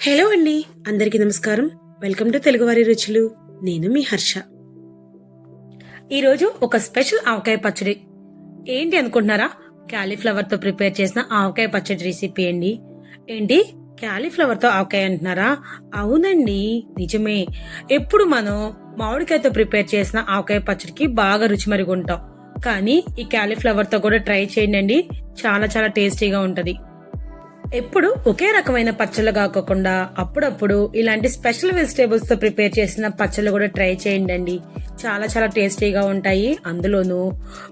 Hello అండి, అందరికీ నమస్కారం. వెల్కమ్ టు తెలుగువారి రుచులు. నేను మీ హర్ష. ఈరోజు ఒక స్పెషల్ ఆవకాయ పచ్చడి ఏంటి అనుకుంటున్నారా? క్యాలీఫ్లవర్ తో ప్రిపేర్ చేసిన ఆవకాయ పచ్చడి రెసిపీ అండి. ఏంటి క్యాలీఫ్లవర్ తో ఆవకాయ అంటున్నారా? అవునండి, నిజమే. ఎప్పుడు మనం మామిడికాయతో ప్రిపేర్ చేసిన ఆవకాయ పచ్చడికి బాగా రుచి మరుగుంటాం, కానీ ఈ క్యాలీఫ్లవర్ తో కూడా ట్రై చేయండి. చాలా చాలా టేస్టీగా ఉంటది. ఎప్పుడు ఒకే రకమైన పచ్చళ్ళు కాకుండా అప్పుడప్పుడు ఇలాంటి స్పెషల్ వెజిటేబుల్స్ తో ప్రిపేర్ చేసిన పచ్చళ్ళు కూడా ట్రై చేయండి. చాలా చాలా టేస్టీగా ఉంటాయి. అందులోనూ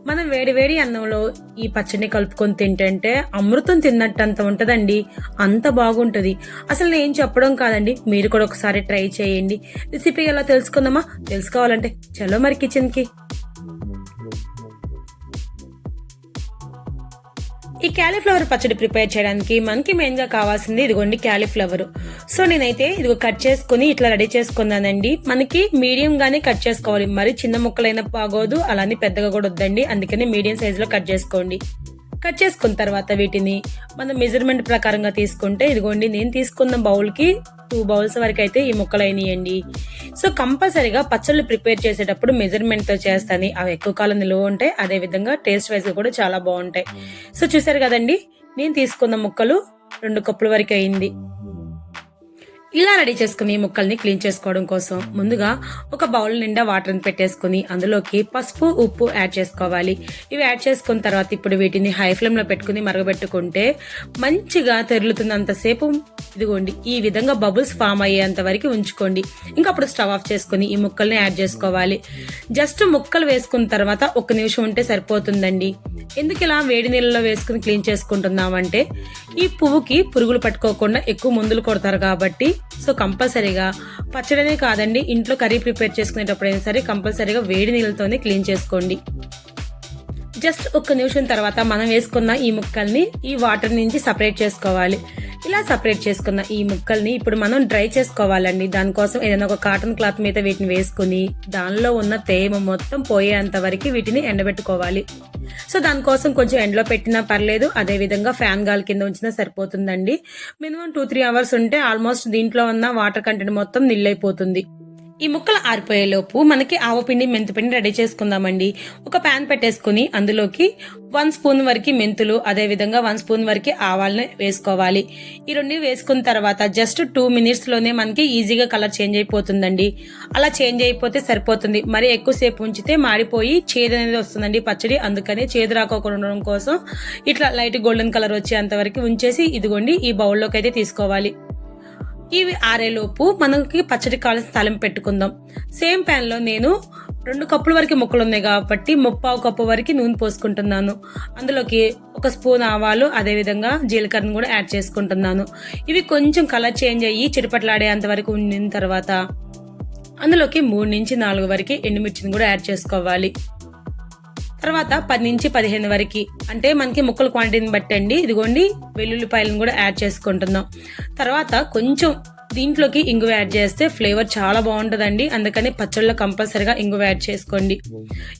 మనం వేడి వేడి అన్నంలో ఈ పచ్చడిని కలుపుకొని తింటే అమృతం తిన్నట్టు అంత ఉంటదండి. అంత బాగుంటది. అసలు నేను చెప్పడం కాదండి, మీరు కూడా ఒకసారి ట్రై చేయండి. రెసిపీ ఎలా తెలుసుకుందామా? తెలుసుకోవాలంటే చలో మరి కిచెన్ కి. ఈ క్యాలీఫ్లవర్ పచ్చడి ప్రిపేర్ చేయడానికి మనకి మెయిన్ గా కావాల్సింది ఇదిగోండి క్యాలీఫ్లవర్. సో నేనైతే ఇదిగో కట్ చేసుకుని ఇట్లా రెడీ చేసుకున్నానండి. మనకి మీడియం గానే కట్ చేసుకోవాలి, మరి చిన్న ముక్కలైనా బాగోదు, అలానే పెద్దగా కూడా వద్దండి. అందుకని మీడియం సైజ్ లో కట్ చేసుకోండి. కట్ చేసుకున్న తర్వాత వీటిని మనం మెజర్మెంట్ ప్రకారంగా తీసుకుంటే ఇదిగోండి నేను తీసుకున్న బౌల్ కి 2 బౌల్స్ వరకు అయితే ఈ ముక్కలు అయినాయండి. సో కంపల్సరీగా పచ్చళ్ళు ప్రిపేర్ చేసేటప్పుడు మెజర్మెంట్ తో చేస్తాను. అవి ఎక్కువ కాలం నిలువ ఉంటాయి, అదే విధంగా టేస్ట్ వైజ్ కూడా చాలా బాగుంటాయి. సో చూసారు కదండి, నేను తీసుకున్న ముక్కలు 2 కప్పుల వరకు అయింది. ఇలా రెడీ చేసుకుని ముక్కల్ని క్లీన్ చేసుకోవడం కోసం ముందుగా ఒక బౌల్ నిండా వాటర్ పెట్టేసుకుని అందులోకి పసుపు, ఉప్పు యాడ్ చేసుకోవాలి. ఇవి యాడ్ చేసుకున్న తర్వాత ఇప్పుడు వీటిని హై ఫ్లేమ్ లో పెట్టుకుని మరగబెట్టుకుంటే మంచిగా తెరులుతున్నంతసేపు ఇదిగోండి ఈ విధంగా బబుల్స్ ఫామ్ అయ్యేంత వరకు ఉంచుకోండి. ఇంకా అప్పుడు స్టవ్ ఆఫ్ చేసుకుని ఈ ముక్కల్ని యాడ్ చేసుకోవాలి. జస్ట్ ముక్కలు వేసుకున్న తర్వాత 1 నిమిషం ఉంటే సరిపోతుందండి. ఎందుకు ఇలా వేడి నీళ్ళలో వేసుకుని క్లీన్ చేసుకుంటున్నామంటే ఈ పువ్వుకి పురుగులు పట్టుకోకుండా ఎక్కువ మందులు కొడతారు కాబట్టి. సో కంపల్సరీగా పచ్చడనే కాదండి, ఇంట్లో కర్రీ ప్రిపేర్ చేసుకునేటప్పుడైనా సరే కంపల్సరీగా వేడి నీళ్ళతోనే క్లీన్ చేసుకోండి. జస్ట్ 1 నిమిషం తర్వాత మనం వేసుకున్న ఈ ముక్కల్ని ఈ వాటర్ నుంచి సపరేట్ చేసుకోవాలి. ఇలా సపరేట్ చేసుకున్న ఈ ముక్కల్ని ఇప్పుడు మనం డ్రై చేసుకోవాలండి. దానికోసం ఏదైనా ఒక కాటన్ క్లాత్ మీద వీటిని వేసుకుని దానిలో ఉన్న తేమ మొత్తం పోయేంత వరకు వీటిని ఎండబెట్టుకోవాలి. సో దానికోసం కొంచెం ఎండలో పెట్టినా పర్లేదు, అదే విధంగా ఫ్యాన్ గాలి కింద ఉంచినా సరిపోతుందండి. మినిమం 2-3 అవర్స్ ఉంటే ఆల్మోస్ట్ దీంట్లో ఉన్న వాటర్ కంటెంట్ మొత్తం నిల్లైపోతుంది. ఈ ముక్కలు ఆరిపోయేలోపు మనకి ఆవపిండి, మెంతిపిండి రెడీ చేసుకుందామండి. ఒక ప్యాన్ పెట్టేసుకుని అందులోకి 1 స్పూన్ వరకు మెంతులు, అదే విధంగా 1 స్పూన్ వరకు ఆవాలని వేసుకోవాలి. ఈ 2 వేసుకున్న తర్వాత జస్ట్ 2 మినిట్స్ లోనే మనకి ఈజీగా కలర్ చేంజ్ అయిపోతుందండి. అలా చేంజ్ అయిపోతే సరిపోతుంది. మరి ఎక్కువసేపు ఉంచితే మాడిపోయి చేదు అనేది వస్తుందండి పచ్చడి. అందుకని చేదు రాకోకుండా ఉండడం కోసం ఇట్లా లైట్ గోల్డెన్ కలర్ వచ్చేంత వరకు ఉంచేసి ఇదిగోండి ఈ బౌల్లోకి అయితే తీసుకోవాలి. ఇవి ఆరేలోపు మనకి పచ్చడి కావాల్సిన తాలింపు పెట్టుకుందాం. సేమ్ ప్యాన్ లో నేను 2 కప్పుల వరకు ముక్కలు ఉన్నాయి కాబట్టి 3/4 కప్పు వరకు నూనె పోసుకుంటున్నాను. అందులోకి 1 స్పూన్ ఆవాలు, అదే విధంగా జీలకర్రను కూడా యాడ్ చేసుకుంటున్నాను. ఇవి కొంచెం కలర్ చేంజ్ అయ్యి చిటపట్లాడేంత వరకు ఉండిన తర్వాత అందులోకి 3-4 వరకు ఎండుమిర్చిని కూడా యాడ్ చేసుకోవాలి. తర్వాత 10-15 వరకు, అంటే మనకి ముక్కల క్వాంటిటీని బట్టండి ఇదిగోండి వెల్లుల్లిపాయలను కూడా యాడ్ చేసుకుంటున్నాం. తర్వాత కొంచెం దీంట్లోకి ఇంగువ యాడ్ చేస్తే ఫ్లేవర్ చాలా బాగుంటుందండి. అందుకని పచ్చళ్ళలో కంపల్సరీగా ఇంగువ యాడ్ చేసుకోండి.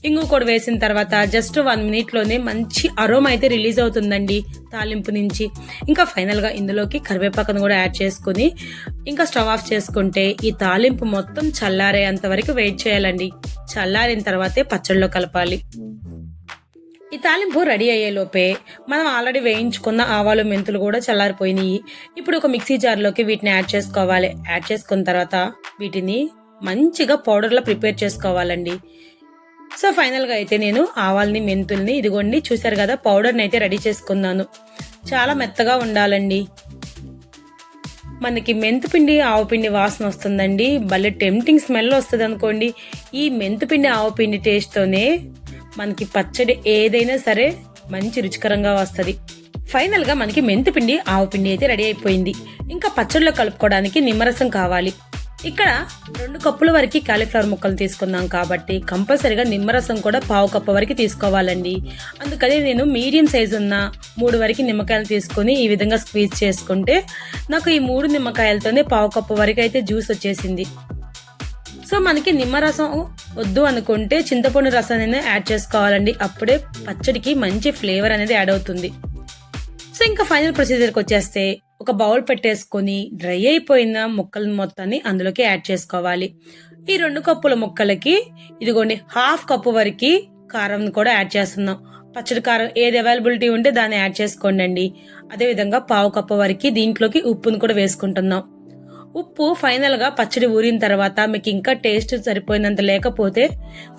ఇంగువ కూడా వేసిన తర్వాత జస్ట్ 1 మినిట్ లోనే మంచి అరోమా అయితే రిలీజ్ అవుతుందండి తాలింపు నుంచి. ఇంకా ఫైనల్ గా ఇందులోకి కరివేపాకును కూడా యాడ్ చేసుకుని ఇంకా స్టవ్ ఆఫ్ చేసుకుంటే ఈ తాలింపు మొత్తం చల్లారేంత వరకు వెయిట్ చేయాలండి. చల్లారిన తర్వాతే పచ్చళ్ళలో కలపాలి. ఈ తాలింపు రెడీ అయ్యేలోపే మనం ఆల్రెడీ వేయించుకున్న ఆవాలు, మెంతులు కూడా చల్లారిపోయినాయి. ఇప్పుడు ఒక మిక్సీ జార్లోకి వీటిని యాడ్ చేసుకోవాలి. యాడ్ చేసుకున్న తర్వాత వీటిని మంచిగా పౌడర్లా ప్రిపేర్ చేసుకోవాలండి. సో ఫైనల్ గా అయితే నేను ఆవాల్ని, మెంతుల్ని ఇదిగోండి చూసారు కదా పౌడర్ని అయితే రెడీ చేసుకున్నాను. చాలా మెత్తగా ఉండాలండి. మనకి మెంతుపిండి, ఆవపిండి వాసన వస్తుందండి. భలే టెంప్టింగ్ స్మెల్ వస్తుంది అనుకోండి. ఈ మెంతుపిండి, ఆవపిండి టేస్ట్ తోనే మనకి పచ్చడి ఏదైనా సరే మంచి రుచికరంగా వస్తుంది. ఫైనల్ గా మనకి మెంతిపిండి, ఆవపిండి అయితే రెడీ అయిపోయింది. ఇంకా పచ్చడిలో కలుపుకోవడానికి నిమ్మరసం కావాలి. ఇక్కడ 2 కప్పుల వరకు కాలీఫ్లవర్ ముక్కలు తీసుకున్నాం కాబట్టి కంపల్సరీగా నిమ్మరసం కూడా 1/4 కప్పు వరకు తీసుకోవాలండి. అందుకని నేను మీడియం సైజు ఉన్న 3 వరకు నిమ్మకాయలు తీసుకుని ఈ విధంగా స్క్వీజ్ చేసుకుంటే నాకు ఈ 3 నిమ్మకాయలతోనే 1/4 కప్పు వరకు అయితే జ్యూస్ వచ్చేసింది. సో మనకి నిమ్మరసం వద్దు అనుకుంటే చింతపండు రసాన్ని యాడ్ చేసుకోవాలండి. అప్పుడే పచ్చడికి మంచి ఫ్లేవర్ అనేది యాడ్ అవుతుంది. సో ఇంకా ఫైనల్ ప్రొసీజర్కి వచ్చేస్తే ఒక బౌల్ పెట్టేసుకొని డ్రై అయిపోయిన ముక్కల మొత్తాన్ని అందులోకి యాడ్ చేసుకోవాలి. ఈ 2 కప్పుల ముక్కలకి ఇదిగోండి 1/2 కప్పు వరకు కారం కూడా యాడ్ చేస్తున్నాం. పచ్చడి కారం ఏది అవైలబిలిటీ ఉంటే దాన్ని యాడ్ చేసుకోండి. అదేవిధంగా 1/2 కప్పు వరకు దీంట్లోకి ఉప్పును కూడా వేసుకుంటున్నాం. ఉప్పు ఫైనల్ గా పచ్చడి ఊరిన తర్వాత మీకు ఇంకా టేస్ట్ సరిపోయినంత లేకపోతే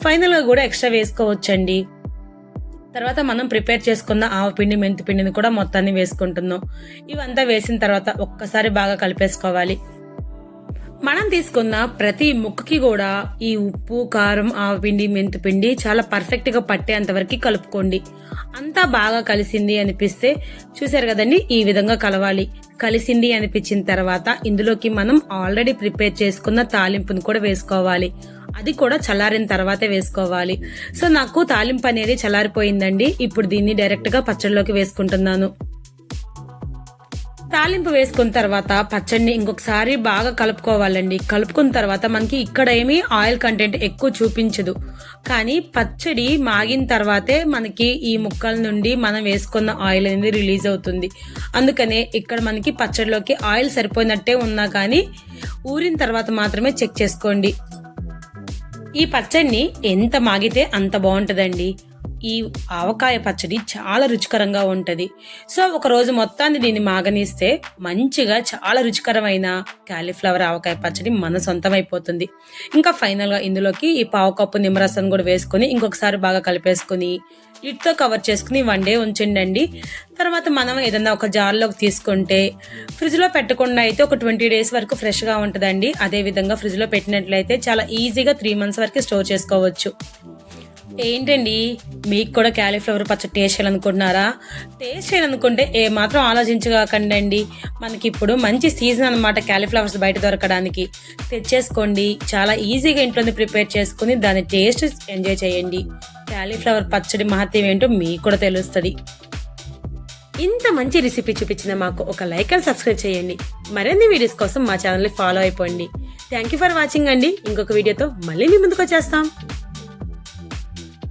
ఫైనల్ గా కూడా ఎక్స్ట్రా వేసుకోవచ్చండి. తర్వాత మనం ప్రిపేర్ చేసుకున్న ఆవపిండి మెంతిపిండిని కూడా మొత్తాన్ని వేసుకుంటున్నాం. ఇవంతా వేసిన తర్వాత ఒక్కసారి బాగా కలిపేసుకోవాలి. మనం తీసుకున్న ప్రతి ముక్కకి కూడా ఈ ఉప్పు, కారం, ఆవపిండి, మెంతిపిండి చాలా పర్ఫెక్ట్ గా పట్టేంత వరకు కలుపుకోండి. అంతా బాగా కలిసింది అనిపిస్తే చూసారు కదండి, ఈ విధంగా కలవాలి. కలిసింది అనిపించిన తర్వాత ఇందులోకి మనం ఆల్రెడీ ప్రిపేర్ చేసుకున్న తాలింపును కూడా వేసుకోవాలి. అది కూడా చల్లారిన తర్వాతే వేసుకోవాలి. సో నాకు తాలింపు అనేది చల్లారిపోయిందండి. ఇప్పుడు దీన్ని డైరెక్ట్ గా పచ్చడిలోకి వేసుకుంటున్నాను. తాలింపు వేసుకున్న తర్వాత పచ్చడిని ఇంకొకసారి బాగా కలుపుకోవాలండి. కలుపుకున్న తర్వాత మనకి ఇక్కడ ఏమీ ఆయిల్ కంటెంట్ ఎక్కువ చూపించదు, కానీ పచ్చడి మాగిన తర్వాతే మనకి ఈ ముక్కల నుండి మనం వేసుకున్న ఆయిల్ అనేది రిలీజ్ అవుతుంది. అందుకనే ఇక్కడ మనకి పచ్చడిలోకి ఆయిల్ సరిపోయినట్టే ఉన్నా కానీ ఊరిన తర్వాత మాత్రమే చెక్ చేసుకోండి. ఈ పచ్చడిని ఎంత మాగితే అంత బాగుంటదండి. ఈ ఆవకాయ పచ్చడి చాలా రుచికరంగా ఉంటది. సో ఒక రోజు మొత్తాన్ని దీన్ని మాగనిస్తే మంచిగా చాలా రుచికరమైన కాలీఫ్లవర్ ఆవకాయ పచ్చడి మన సొంతం అయిపోతుంది. ఇంకా ఫైనల్ గా ఇందులోకి ఈ 1/2 కప్పు నిమ్మరసం కూడా వేసుకుని ఇంకొకసారి బాగా కలిపేసుకుని లిడ్తో కవర్ చేసుకుని 1 డే ఉంచండి. తర్వాత మనం ఏదన్నా ఒక జార్లోకి తీసుకుంటే ఫ్రిడ్జ్ లో పెట్టకుండా అయితే ఒక 20 days వరకు ఫ్రెష్ గా ఉంటదండి. అదే విధంగా ఫ్రిడ్జ్ లో పెట్టినట్లయితే చాలా ఈజీగా 3 months వరకు స్టోర్ చేసుకోవచ్చు. ఏంటండి, మీకు కూడా క్యాలీఫ్లవర్ పచ్చడి టేస్ట్ చేయాలనుకుంటున్నారా? టేస్ట్ చేయాలనుకుంటే ఏ మాత్రం ఆలోచించకండి. మనకి ఇప్పుడు మంచి సీజన్ అన్నమాట క్యాలీఫ్లవర్స్ బయట దొరకడానికి. తెచ్చేసుకోండి, చాలా ఈజీగా ఇంట్లోనే ప్రిపేర్ చేసుకుని దాని టేస్ట్ ఎంజాయ్ చేయండి. క్యాలీఫ్లవర్ పచ్చడి మహత్యం ఏంటో మీకు కూడా తెలుస్తుంది. ఇంత మంచి రెసిపీ చూపించిన మాకు ఒక లైక్ అండ్ సబ్స్క్రైబ్ చేయండి. మరిన్ని వీడియోస్ కోసం మా ఛానల్ని ఫాలో అయిపోండి. థ్యాంక్ యూ ఫర్ వాచింగ్ అండి. ఇంకొక వీడియోతో మళ్ళీ మీ ముందుకు వచ్చేస్తాం.